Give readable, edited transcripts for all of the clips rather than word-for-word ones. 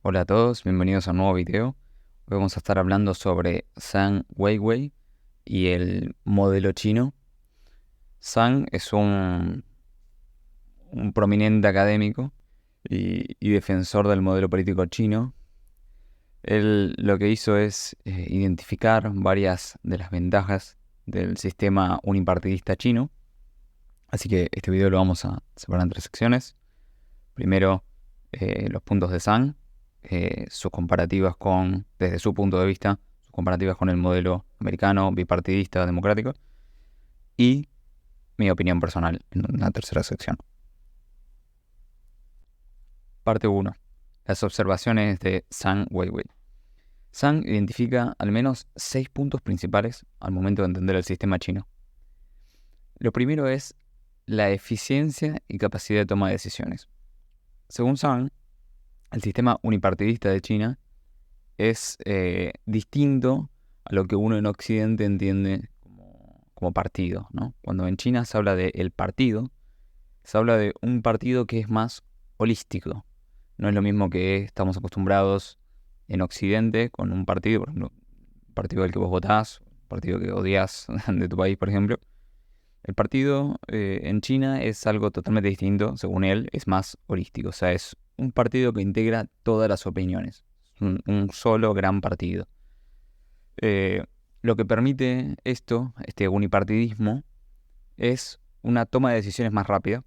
Hola a todos, bienvenidos a un nuevo video. Hoy vamos a estar hablando sobre Zhang Weiwei y el modelo chino. Zhang es un prominente académico y defensor del modelo político chino. Él lo que hizo es identificar varias de las ventajas del sistema unipartidista chino. Así que este video lo vamos a separar en tres secciones. Primero, los puntos de Zhang, sus comparativas desde su punto de vista, sus comparativas con el modelo americano, bipartidista, democrático, y mi opinión personal en una tercera sección. Parte 1. Las observaciones de Zhang Weiwei. Zhang identifica al menos 6 puntos principales al momento de entender el sistema chino. Lo primero es la eficiencia y capacidad de toma de decisiones. Según Zhang, el sistema unipartidista de China es distinto a lo que uno en Occidente entiende como partido, ¿no? Cuando en China se habla de el partido, se habla de un partido que es más holístico. No es lo mismo que estamos acostumbrados en Occidente con un partido, por ejemplo, el partido del que vos votás, un partido que odias de tu país, por ejemplo. El partido en China es algo totalmente distinto, según él, es más holístico. O sea, es un partido que integra todas las opiniones. Un solo gran partido. Lo que permite este unipartidismo, es una toma de decisiones más rápida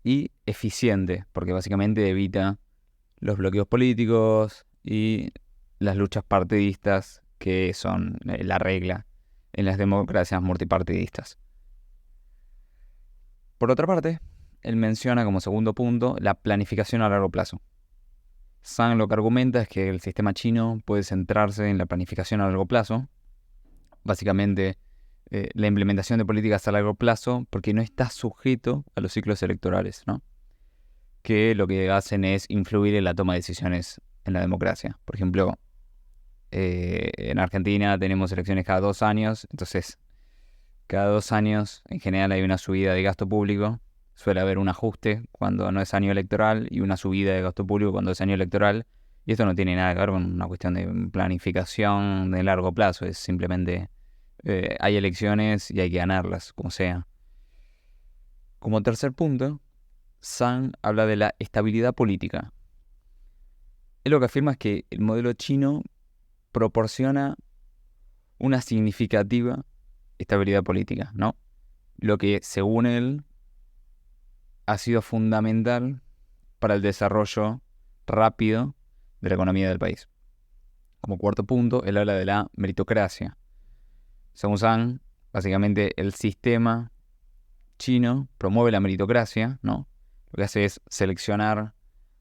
y eficiente, porque básicamente evita los bloqueos políticos y las luchas partidistas que son la regla en las democracias multipartidistas. Por otra parte, él menciona como segundo punto la planificación a largo plazo. Zhang lo que argumenta es que el sistema chino puede centrarse en la planificación a largo plazo, básicamente la implementación de políticas a largo plazo, porque no está sujeto a los ciclos electorales, ¿no? Que lo que hacen es influir en la toma de decisiones en la democracia. Por ejemplo, en Argentina tenemos elecciones cada 2 años, entonces cada 2 años en general hay una subida de gasto público. Suele haber un ajuste cuando no es año electoral y una subida de gasto público cuando es año electoral. Y esto no tiene nada que ver con una cuestión de planificación de largo plazo, es simplemente hay elecciones y hay que ganarlas, como sea. Como tercer punto, Zhang habla de la estabilidad política. Él lo que afirma es que el modelo chino proporciona una significativa estabilidad política, ¿no? Lo que, según él, ha sido fundamental para el desarrollo rápido de la economía del país. Como cuarto punto, él habla de la meritocracia. Según Zhang, básicamente el sistema chino promueve la meritocracia, ¿no? Lo que hace es seleccionar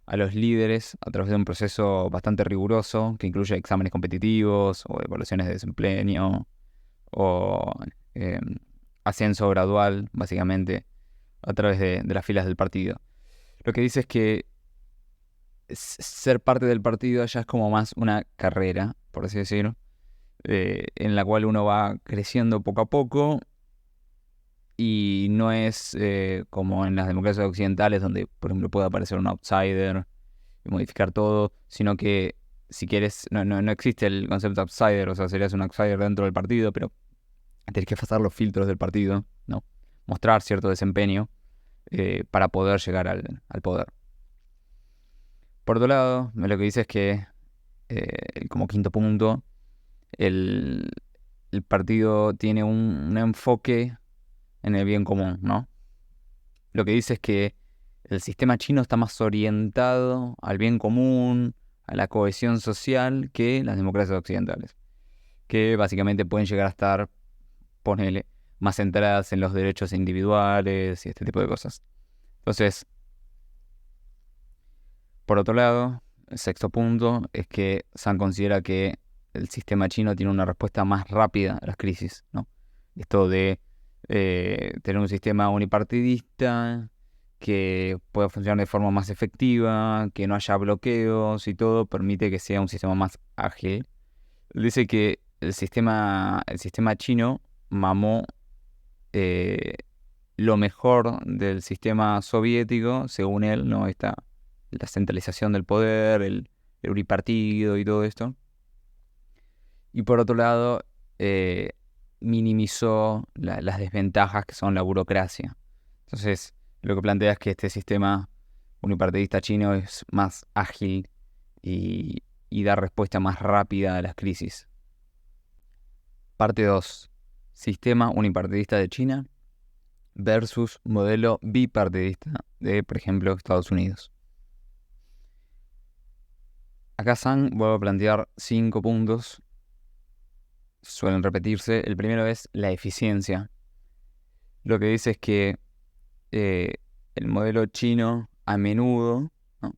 a los líderes a través de un proceso bastante riguroso que incluye exámenes competitivos o evaluaciones de desempeño o eh, ascenso gradual, básicamente, a través de las filas del partido. Lo que dice es que ser parte del partido ya es como más una carrera, por así decirlo, en la cual uno va creciendo poco a poco y no es como en las democracias occidentales donde, por ejemplo, puede aparecer un outsider y modificar todo, sino que si quieres, no existe el concepto outsider, o sea, serías un outsider dentro del partido, pero tenés que pasar los filtros del partido, ¿no? Mostrar cierto desempeño para poder llegar al poder. Por otro lado, lo que dice es que, como quinto punto, el, el partido tiene un enfoque en el bien común, ¿no? Lo que dice es que el sistema chino está más orientado al bien común, a la cohesión social, que las democracias occidentales, que básicamente pueden llegar a estar, ponele, más centradas en los derechos individuales y este tipo de cosas. Entonces, por otro lado, el sexto punto es que Zhang considera que el sistema chino tiene una respuesta más rápida a las crisis, ¿no? Esto de tener un sistema unipartidista que pueda funcionar de forma más efectiva, que no haya bloqueos y todo, permite que sea un sistema más ágil. Dice que el sistema chino mamó eh, lo mejor del sistema soviético, según él, ¿no? Esta la centralización del poder, el unipartido y todo esto. Y por otro lado, minimizó las desventajas que son la burocracia. Entonces, lo que plantea es que este sistema unipartidista chino es más ágil y da respuesta más rápida a las crisis. Parte 2. Sistema unipartidista de China versus modelo bipartidista de, por ejemplo, Estados Unidos. Acá Zhang vuelve a plantear 5 puntos. Suelen repetirse. El primero es la eficiencia. Lo que dice es que el modelo chino a menudo, ¿no?,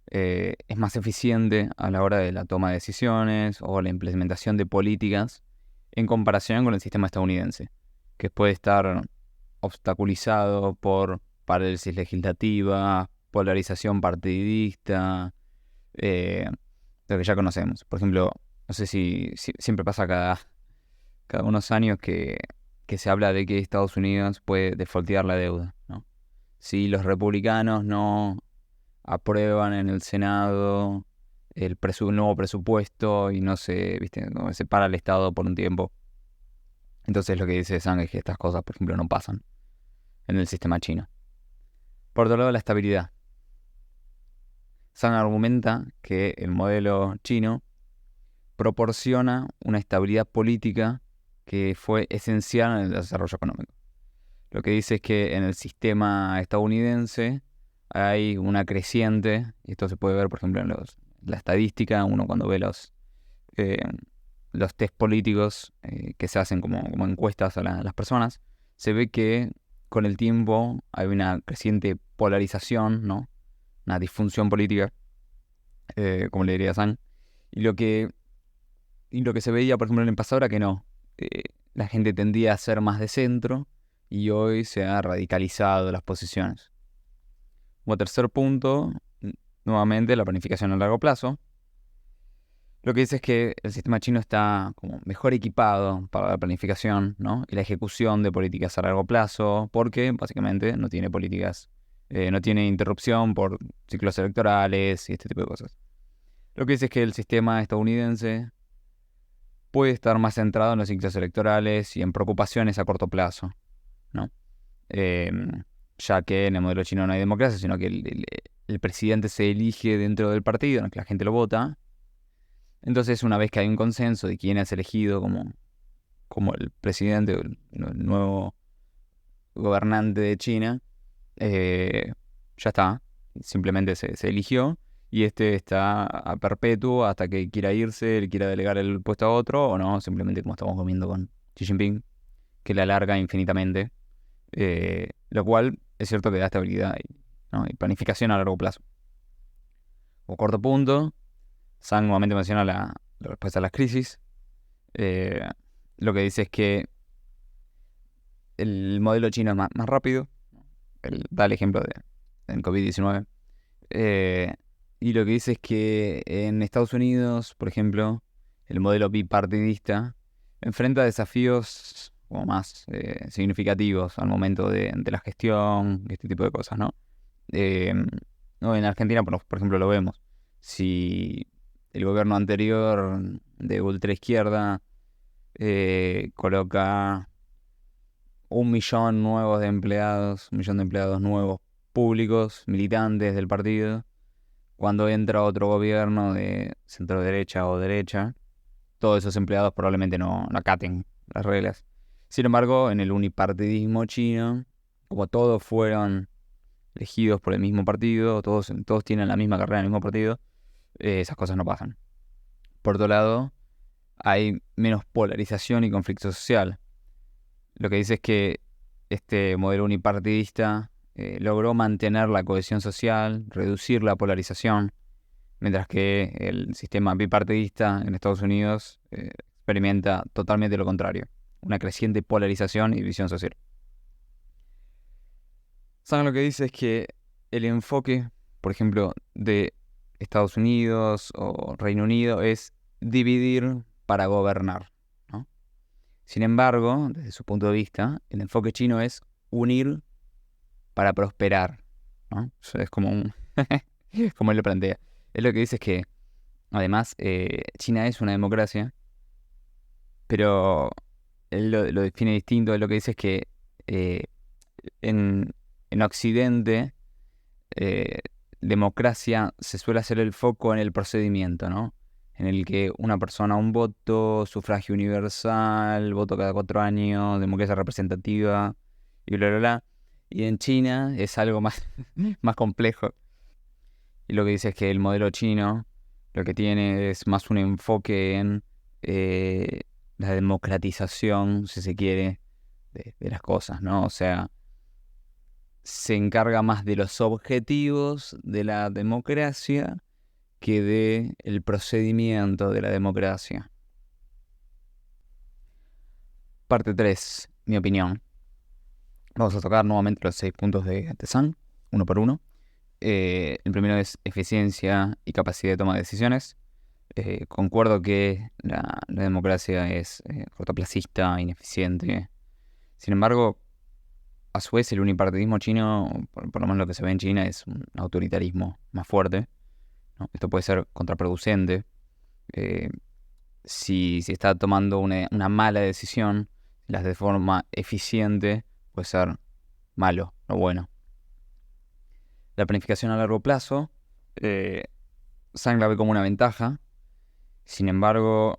es más eficiente a la hora de la toma de decisiones o la implementación de políticas en comparación con el sistema estadounidense, que puede estar obstaculizado por parálisis legislativa, polarización partidista, lo que ya conocemos. Por ejemplo, no sé si siempre pasa cada unos años que se habla de que Estados Unidos puede defaultear la deuda, ¿no? Si los republicanos no aprueban en el Senado el nuevo presupuesto y no se para el Estado por un tiempo. Entonces lo que dice Zhang es que estas cosas, por ejemplo, no pasan en el sistema chino. Por otro lado, la estabilidad. Zhang argumenta que el modelo chino proporciona una estabilidad política que fue esencial en el desarrollo económico. Lo que dice es que en el sistema estadounidense hay una creciente, y esto se puede ver, por ejemplo, en la estadística. Uno cuando ve los test políticos que se hacen como encuestas a las personas, se ve que con el tiempo hay una creciente polarización, ¿no?, una disfunción política, como le diría Zhang. Y lo que se veía, por ejemplo, en el pasado era que no. La gente tendía a ser más de centro y hoy se ha radicalizado las posiciones. Como tercer punto, nuevamente la planificación a largo plazo. Lo que dice es que el sistema chino está como mejor equipado para la planificación, ¿no?, y la ejecución de políticas a largo plazo, porque básicamente no tiene políticas, no tiene interrupción por ciclos electorales y este tipo de cosas. Lo que dice es que el sistema estadounidense puede estar más centrado en los ciclos electorales y en preocupaciones a corto plazo, ¿no? Ya que en el modelo chino no hay democracia, sino que el presidente se elige dentro del partido en el que la gente lo vota. Entonces, una vez que hay un consenso de quién es elegido como el presidente o el nuevo gobernante de China, ya está. Simplemente se eligió y este está a perpetuo hasta que quiera irse, le quiera delegar el puesto a otro, o no, simplemente como estamos comiendo con Xi Jinping, que le alarga infinitamente. Lo cual es cierto que da estabilidad ¿no?, y planificación a largo plazo. O corto punto, Zhang nuevamente menciona la respuesta a las crisis. Lo que dice es que el modelo chino es más rápido. Da el ejemplo del COVID-19. Y lo que dice es que en Estados Unidos, por ejemplo, el modelo bipartidista enfrenta desafíos como más significativos al momento de la gestión, este tipo de cosas, ¿no? No, en Argentina, por ejemplo, lo vemos. Si el gobierno anterior de ultraizquierda coloca 1 millón nuevos de empleados, 1 millón de empleados nuevos públicos, militantes del partido, cuando entra otro gobierno de centro derecha o derecha, todos esos empleados probablemente no acaten las reglas. Sin embargo, en el unipartidismo chino, como todos fueron elegidos por el mismo partido, todos tienen la misma carrera en el mismo partido, esas cosas no pasan. Por otro lado, hay menos polarización y conflicto social. Lo que dice es que este modelo unipartidista logró mantener la cohesión social, reducir la polarización, mientras que el sistema bipartidista en Estados Unidos experimenta totalmente lo contrario, una creciente polarización y división social. ¿Saben lo que dice? Es que el enfoque, por ejemplo, de Estados Unidos o Reino Unido es dividir para gobernar, ¿no? Sin embargo, desde su punto de vista, el enfoque chino es unir para prosperar, ¿no? Eso es como como él lo plantea. Él lo que dice es que, además, China es una democracia, pero él lo define distinto. Él lo que dice es que eh, en Occidente, eh, democracia se suele hacer el foco en el procedimiento, ¿no? En el que una persona un voto, sufragio universal, voto cada 4 años, democracia representativa y bla, bla, bla. Y en China es algo más, más complejo. Y lo que dice es que el modelo chino lo que tiene es más un enfoque en eh, la democratización, si se quiere, de las cosas, ¿no? O sea, se encarga más de los objetivos de la democracia que de el procedimiento de la democracia. Parte 3, mi opinión. Vamos a tocar nuevamente los 6 puntos de Zhang, uno por uno. El primero es eficiencia y capacidad de toma de decisiones. Concuerdo que la democracia es cortoplacista, ineficiente. Sin embargo, a su vez, el unipartidismo chino, por lo menos lo que se ve en China, es un autoritarismo más fuerte, ¿no? Esto puede ser contraproducente. eh, si está tomando una mala decisión, las de forma eficiente, puede ser malo o bueno. La planificación a largo plazo, Zhang la ve como una ventaja. Sin embargo,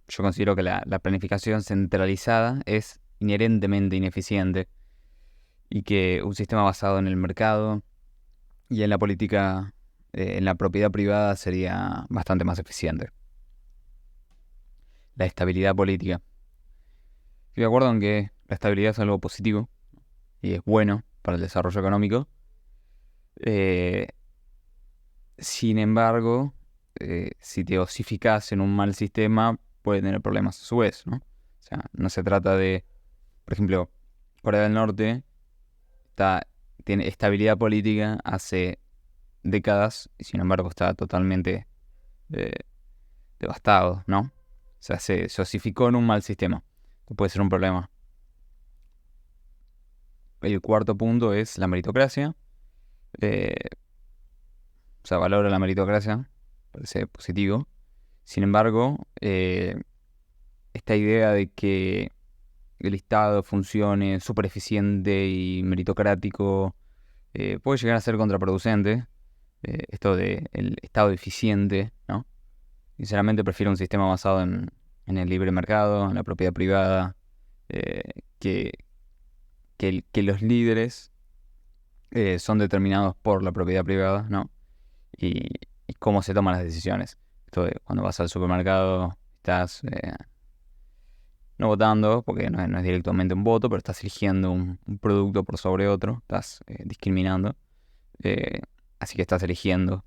yo considero que la planificación centralizada es inherentemente ineficiente y que un sistema basado en el mercado y en la política, en la propiedad privada sería bastante más eficiente. La estabilidad política. Estoy de acuerdo en que la estabilidad es algo positivo y es bueno para el desarrollo económico. Eh, Sin embargo, si te osificas en un mal sistema, puede tener problemas a su vez, ¿no? O sea, no se trata de, por ejemplo, Corea del Norte tiene estabilidad política hace décadas y sin embargo está totalmente eh, devastado, ¿no? O sea, se osificó en un mal sistema. Esto puede ser un problema. El cuarto punto es la meritocracia. Eh, o sea, valora la meritocracia, parece positivo. Sin embargo, esta idea de que el Estado funcione súper eficiente y meritocrático puede llegar a ser contraproducente. Esto de el Estado eficiente, ¿no? Sinceramente prefiero un sistema basado en el libre mercado, en la propiedad privada, eh, que, que los líderes son determinados por la propiedad privada, ¿no? Y, y cómo se toman las decisiones. Esto de cuando vas al supermercado, estás no votando, porque no es directamente un voto, pero estás eligiendo un producto por sobre otro, estás discriminando. Eh, Así que estás eligiendo,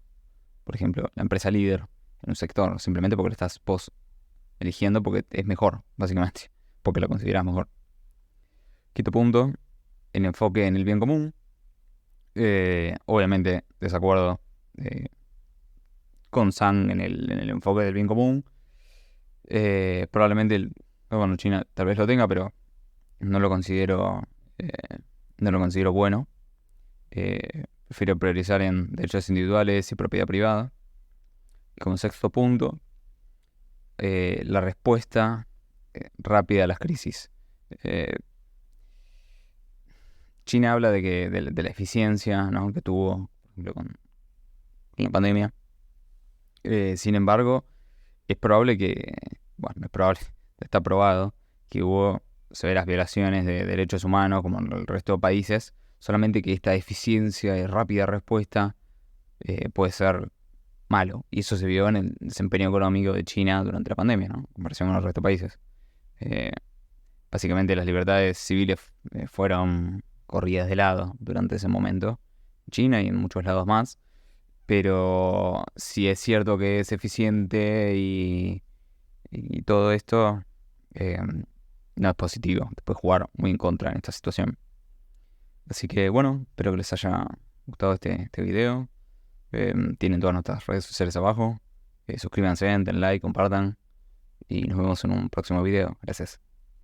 por ejemplo, la empresa líder en un sector, simplemente porque lo estás eligiendo porque es mejor, básicamente, porque lo consideras mejor. Quinto punto, el enfoque en el bien común. Obviamente, desacuerdo con Zhang en el enfoque del bien común. Probablemente, bueno, China tal vez lo tenga, pero no lo considero, eh, no lo considero bueno. Prefiero priorizar en derechos individuales y propiedad privada. Y como sexto punto, la respuesta rápida a las crisis. Eh, China habla de la eficiencia, ¿no?, que tuvo, por ejemplo, con la pandemia. Sin embargo, es probable que, bueno, no es probable, está probado que hubo severas violaciones de derechos humanos como en el resto de países, solamente que esta eficiencia y rápida respuesta puede ser malo. Y eso se vio en el desempeño económico de China durante la pandemia, ¿no?, en comparación con el resto de países. Eh, Básicamente las libertades civiles fueron corridas de lado durante ese momento, en China y en muchos lados más. Pero si es cierto que es eficiente y todo esto, eh, no es positivo. Te puede jugar muy en contra en esta situación. Así que bueno, espero que les haya gustado este video. Tienen todas nuestras redes sociales abajo. Suscríbanse, den like, compartan. Y nos vemos en un próximo video. Gracias.